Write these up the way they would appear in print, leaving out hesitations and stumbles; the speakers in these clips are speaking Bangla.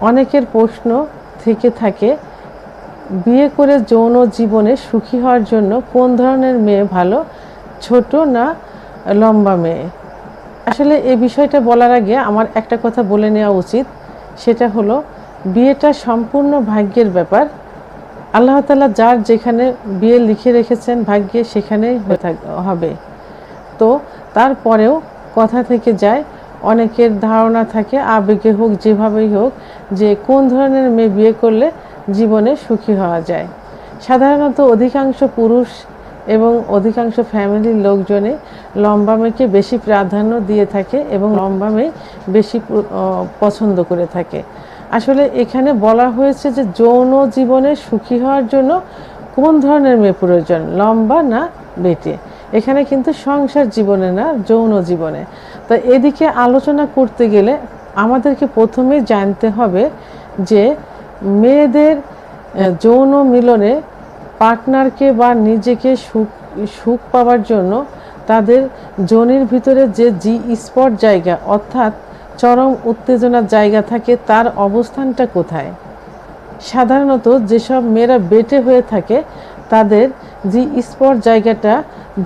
অনেকের প্রশ্ন থেকে থাকে, বিয়ে করে যৌন জীবনে সুখী হওয়ার জন্য কোন ধরনের মেয়ে ভালো, ছোট না লম্বা মেয়ে? আসলে এই বিষয়টা বলার আগে আমার একটা কথা বলে নেওয়া উচিত, সেটা হলো বিয়েটা সম্পূর্ণ ভাগ্যের ব্যাপার। আল্লাহ তাআলা যার যেখানে বিয়ে লিখে রেখেছেন ভাগ্যে, সেখানেই হবে। তো তারপরেও কথা থেকে যায়, অনেকের ধারণা থাকে আবেগে হোক যেভাবেই হোক যে কোন ধরনের মেয়ে বিয়ে করলে জীবনে সুখী হওয়া যায়। সাধারণত অধিকাংশ পুরুষ এবং অধিকাংশ ফ্যামিলির লোকজনে লম্বা মেয়েকে বেশি প্রাধান্য দিয়ে থাকে এবং লম্বা মেয়ে বেশি পছন্দ করে থাকে। আসলে এখানে বলা হয়েছে যে যৌন জীবনে সুখী হওয়ার জন্য কোন ধরনের মেয়ে প্রয়োজন, লম্বা না বেটে। এখানে কিন্তু সংসার জীবনে না, যৌন জীবনে। তো এদিকে আলোচনা করতে গেলে আমাদেরকে প্রথমেই জানতে হবে যে মেয়েদের যৌন মিলনে পার্টনারকে বা নিজেকে সুখ পাওয়ার জন্য তাদের যোনির ভিতরে যে জি স্পট জায়গা অর্থাৎ চরম উত্তেজনার জায়গা থাকে, তার অবস্থানটা কোথায়? সাধারণত যেসব মেয়েরা বেটে হয়ে থাকে তাদের জি স্পট জায়গাটা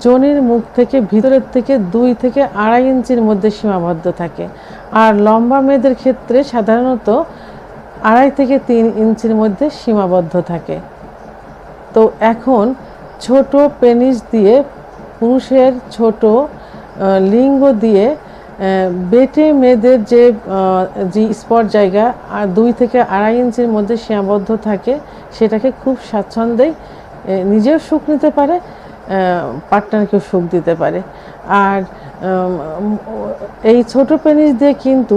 যোনির মুখ থেকে ভিতরের থেকে 2 থেকে 2.5 ইঞ্চির মধ্যে সীমাবদ্ধ থাকে, আর লম্বা মেয়েদের ক্ষেত্রে সাধারণত 2.5 থেকে 3 ইঞ্চির মধ্যে সীমাবদ্ধ থাকে। তো এখন ছোট পেনিস দিয়ে, পুরুষের ছোট লিঙ্গ দিয়ে বেটে মেয়েদের যে স্পট জায়গা 2 থেকে 2.5 ইঞ্চির মধ্যে সীমাবদ্ধ থাকে, সেটাকে খুব স্বাচ্ছন্দ্যেই নিজেও সুখ নিতে পারে, পার্টনারকেও সুখ দিতে পারে। আর এই ছোট পেনিস দিয়ে কিন্তু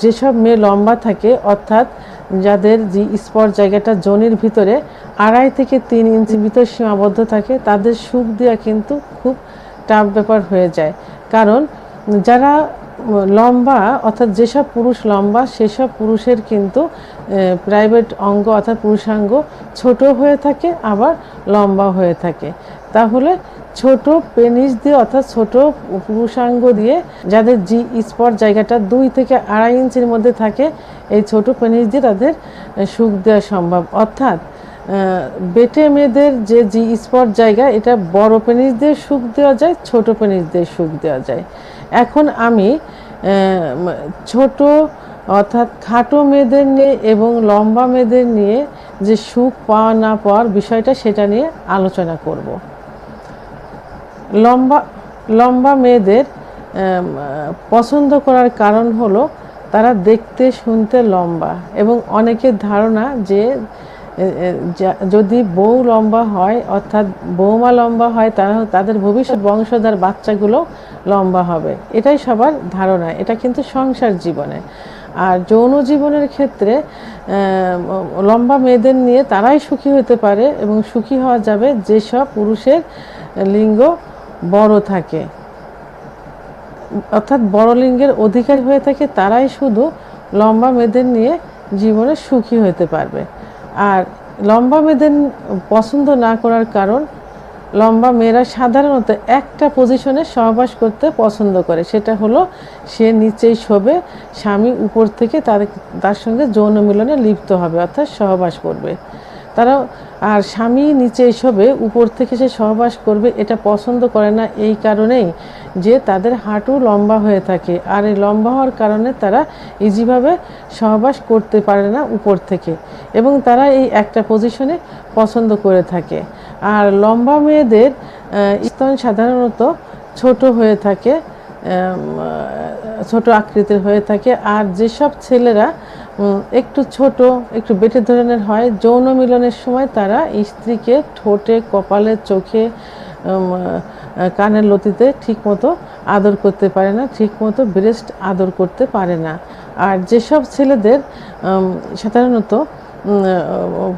যেসব মেয়ে লম্বা থাকে অর্থাৎ যাদের জি স্পট জায়গাটা যোনির ভিতরে 2.5 থেকে 3 ইঞ্চির ভিতর সীমাবদ্ধ থাকে, তাদের সুখ দেওয়া কিন্তু খুব টাফ ব্যাপার হয়ে যায়। কারণ যারা লম্বা অর্থাৎ যেসব পুরুষ লম্বা, সেসব পুরুষের কিন্তু প্রাইভেট অঙ্গ অর্থাৎ পুরুষাঙ্গ ছোট হয়ে থাকে, আবার লম্বা হয়ে থাকে। তাহলে ছোট পেনিস দিয়ে অর্থাৎ ছোট পুরুষাঙ্গ দিয়ে যাদের জি স্পট জায়গাটা 2 থেকে 2.5 ইঞ্চির মধ্যে থাকে, এই ছোট পেনিস দিয়ে তাদের সুখ দেওয়া সম্ভব। অর্থাৎ বেটে মেয়েদের যে জি স্পট জায়গা, এটা বড় পেনিস দিয়ে সুখ দেওয়া যায়, ছোট পেনিস দিয়ে সুখ দেওয়া যায়। এখন আমি ছোট অর্থাৎ খাটো মেয়েদের নিয়ে এবং লম্বা মেয়েদের নিয়ে যে সুখ পাওয়া না পাওয়ার বিষয়টা, সেটা নিয়ে আলোচনা করব। লম্বা মেয়েদের পছন্দ করার কারণ হলো তারা দেখতে শুনতে লম্বা, এবং অনেকের ধারণা যে যদি বউ লম্বা হয় অর্থাৎ বৌমা লম্বা হয়, তাদের ভবিষ্যৎ বংশধর বাচ্চাগুলো লম্বা হবে। এটাই সবার ধারণা। এটা কিন্তু সংসার জীবনে। আর যৌন জীবনের ক্ষেত্রে লম্বা মেয়েদের নিয়ে তারাই সুখী হতে পারে, এবং সুখী হওয়া যাবে যেসব পুরুষের লিঙ্গ বড় থাকে অর্থাৎ বড় লিঙ্গের অধিকারী হয়ে থাকে, তারাই শুধু লম্বা মেয়েদের নিয়ে জীবনে সুখী হতে পারবে। আর লম্বা মেয়েদের পছন্দ না করার কারণ, লম্বা মেয়েরা সাধারণত একটা পজিশনে সহবাস করতে পছন্দ করে, সেটা হলো সে নিচেই শোবে, স্বামী উপর থেকে তার সঙ্গে যৌন মিলনে লিপ্ত হবে অর্থাৎ সহবাস করবে। আর স্বামী নিচেই শোবে, উপর থেকে সে সহবাস করবে, এটা পছন্দ করে না এই কারণেই যে তাদের হাঁটু লম্বা হয়ে থাকে, আর এই লম্বা হওয়ার কারণে তারা ইজিভাবে সহবাস করতে পারে না উপর থেকে, এবং তারা এই একটা পজিশনে পছন্দ করে থাকে। আর লম্বা মেয়েদের স্তন সাধারণত ছোট হয়ে থাকে, ছোট আকৃতির হয়ে থাকে। আর যেসব ছেলেরা একটু ছোট, একটু বেটে ধরনের হয়, যৌন মিলনের সময় তারা স্ত্রীকে ঠোঁটে, কপালে, চোখে, কানের লতিতে ঠিকমতো আদর করতে পারে না, ঠিকমতো ব্রেস্ট আদর করতে পারে না। আর যেসব ছেলেদের সাধারণত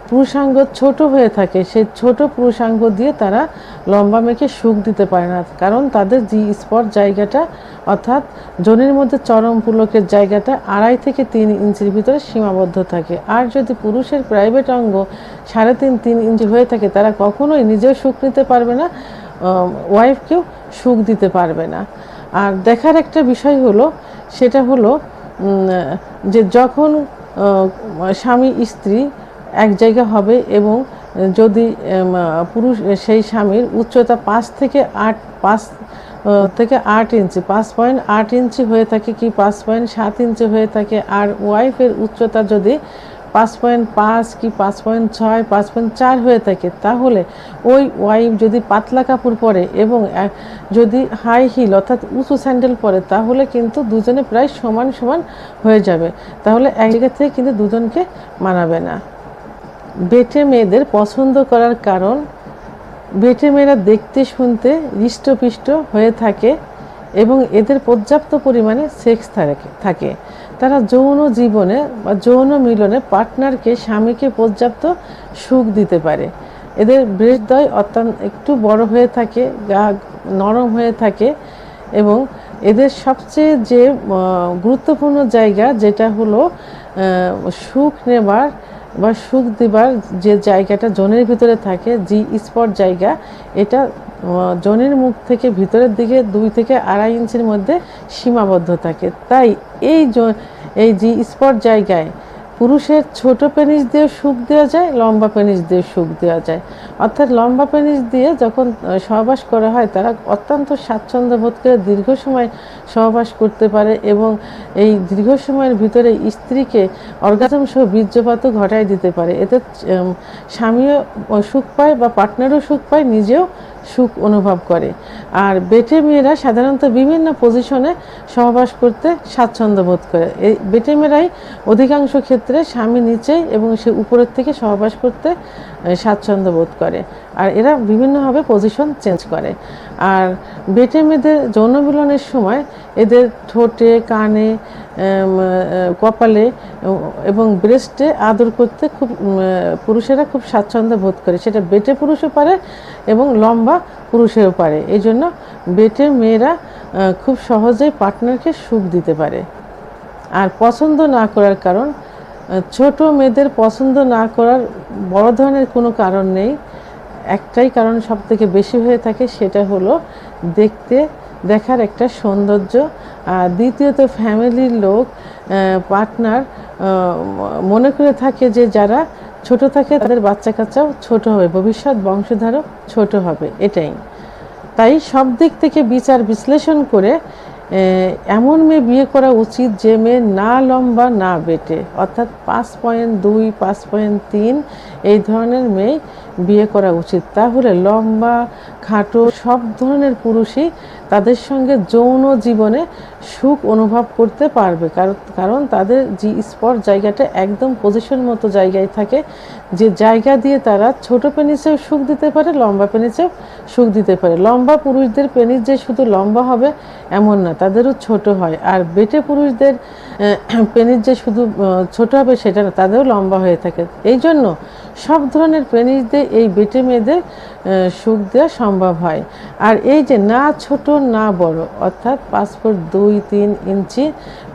পুরুষাঙ্গ ছোট হয়ে থাকে, সেই ছোট পুরুষাঙ্গ দিয়ে তারা লম্বা মেয়েকে সুখ দিতে পারে না, কারণ তাদের জি স্পট জায়গাটা অর্থাৎ যোনির মধ্যে চরম পুলকের জায়গাটা 2.5 থেকে 3 ইঞ্চির ভিতরে সীমাবদ্ধ থাকে। আর যদি পুরুষের প্রাইভেট অঙ্গ 3.5-3 ইঞ্চি হয়ে থাকে, তারা কখনোই নিজেও সুখ নিতে পারবে না, ওয়াইফকেও সুখ দিতে পারবে না। আর দেখার একটা বিষয় হলো, সেটা হলো যে যখন স্বামী স্ত্রী এক জায়গা হবে এবং যদি পুরুষ সেই স্বামীর উচ্চতা 5 থেকে 8 ইঞ্চি 5.8 ইঞ্চি হয়ে থাকে কি 5.7 ইঞ্চি হয়ে থাকে, আর ওয়াইফের উচ্চতা যদি 5.5 কি 5.6 5.4 হয়ে থাকে, তাহলে ওই ওয়াইফ যদি পাতলা কাপড় পরে এবং যদি হাই হিল অর্থাৎ উঁচু স্যান্ডেল পরে, তাহলে কিন্তু দুজনে প্রায় সমান সমান হয়ে যাবে। তাহলে এক জায়গা থেকে কিন্তু দুজনকে মানাবে না। বেটে মেয়েদের পছন্দ করার কারণ, বেটে মেয়েরা দেখতে শুনতে হৃষ্টপুষ্ট হয়ে থাকে এবং এদের পর্যাপ্ত পরিমাণে সেক্স থাকে। তারা যৌন জীবনে বা যৌন মিলনে পার্টনারকে স্বামীকে পর্যাপ্ত সুখ দিতে পারে। এদের ব্রেস্টদ্বয় অত্যন্ত একটু বড় হয়ে থাকে, গা নরম হয়ে থাকে এবং এদের সবচেয়ে যে গুরুত্বপূর্ণ জায়গা যেটা হলো সুখ নেবার বা সুখ দেবার যে জায়গাটা জনের ভিতরে থাকে, জি স্পট জায়গা, এটা জনের মুখ থেকে ভিতরের দিকে 2 থেকে 2.5 ইঞ্চির মধ্যে সীমাবদ্ধ থাকে। তাই এই জি স্পট জায়গায় পুরুষের ছোট পেনিস দিয়ে সুখ দেওয়া যায়, লম্বা পেনিস দিয়ে সুখ দেওয়া যায়। অর্থাৎ লম্বা পেনিস দিয়ে যখন সহবাস করা হয়, তারা অত্যন্ত স্বাচ্ছন্দ্য বোধ করে দীর্ঘ সময় সহবাস করতে পারে এবং এই দীর্ঘ সময়ের ভিতরে স্ত্রীকে অর্গাজম সহ বীর্যপাতও ঘটায় দিতে পারে। এতে স্বামীও সুখ পায় বা পার্টনারও সুখ পায়, নিজেও সুখ অনুভব করে। আর বেটে মেয়েরা সাধারণত বিভিন্ন পজিশনে সহবাস করতে স্বাচ্ছন্দ্য বোধ করে। এই বেটে মেয়েরাই অধিকাংশ ক্ষেত্রে স্বামী নিচেই এবং সে উপরের থেকে সহবাস করতে স্বাচ্ছন্দ্য বোধ করে, আর এরা বিভিন্নভাবে পজিশন চেঞ্জ করে। আর বেটে মেয়েদের যৌন মিলনের সময় এদের ঠোঁটে, কানে, কপালে এবং ব্রেস্টে আদর করতে পুরুষেরা খুব স্বাচ্ছন্দ্য বোধ করে। সেটা বেটে পুরুষও পারে এবং লম্বা পুরুষেও পারে। এই জন্য বেটে মেয়েরা খুব সহজেই পার্টনারকে সুখ দিতে পারে। আর পছন্দ না করার কারণ, ছোট মেয়েদের পছন্দ না করার বড় ধরনের কোনো কারণ নেই। একটাই কারণ সব থেকে বেশি হয়ে থাকে, সেটা হলো দেখার একটা সৌন্দর্য। আর দ্বিতীয়ত ফ্যামিলির লোক, পার্টনার মনে করে থাকে যে যারা ছোট থাকে তাদের বাচ্চা কাচ্চাও ছোট হবে, ভবিষ্যৎ বংশধারক ছোট হবে, এটাই। তাই সব দিক থেকে বিচার বিশ্লেষণ করে এমন মেয়ে বিয়ে করা উচিত যে মেয়ে না লম্বা না বেটে, অর্থাৎ 5.2 5.3 এই ধরনের মেয়ে বিয়ে করা উচিত। তাহলে লম্বা খাটো সব ধরনের পুরুষই তাদের সঙ্গে যৌন জীবনে সুখ অনুভব করতে পারবে, কারণ তাদের জি স্পট জায়গাটা একদম পজিশন মতো জায়গায় থাকে, যে জায়গা দিয়ে তারা ছোট পেনিসেও সুখ দিতে পারে, লম্বা পেনিসেও সুখ দিতে পারে। লম্বা পুরুষদের পেনিস যে শুধু লম্বা হবে এমন না, তাদেরও ছোট হয়। আর বেটে পুরুষদের পেনিস যে শুধু ছোট হবে সেটা না, তাদেরও লম্বা হয়ে থাকে। এই জন্য সব ধরনের পেনিস দিয়ে এই বেটে মেয়েদের সুখ দেওয়া সম্ভব হয়। আর এই যে না ছোট না বড়, অর্থাৎ 5 ফুট 2-3 ইঞ্চি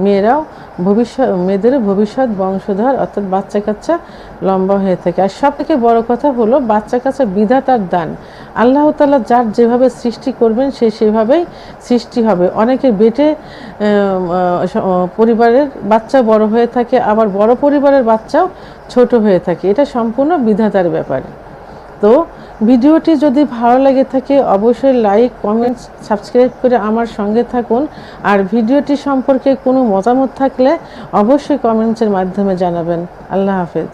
মেয়েদেরও ভবিষ্যৎ বংশধর অর্থাৎ বাচ্চা কাচ্চা লম্বা হয়ে থাকে। আর সব থেকে বড় কথা হলো বাচ্চা কাচ্চা বিধাতার দান। আল্লাহ তাআলা যার যেভাবে সৃষ্টি করবেন সেভাবেই সৃষ্টি হবে। অনেকে বেটে পরিবারের বাচ্চা বড় হয়ে থাকে, আবার বড় পরিবারের বাচ্চাও ছোট হয়ে থাকে। এটা সম্পূর্ণ বিধাতার ব্যাপার। তো ভিডিওটি যদি ভালো লাগে থাকে অবশ্যই লাইক, কমেন্ট, সাবস্ক্রাইব করে আমার সঙ্গে থাকুন। আর ভিডিওটি সম্পর্কে কোনো মতামত থাকলে অবশ্যই কমেন্টসের মাধ্যমে জানাবেন। আল্লাহ হাফেজ।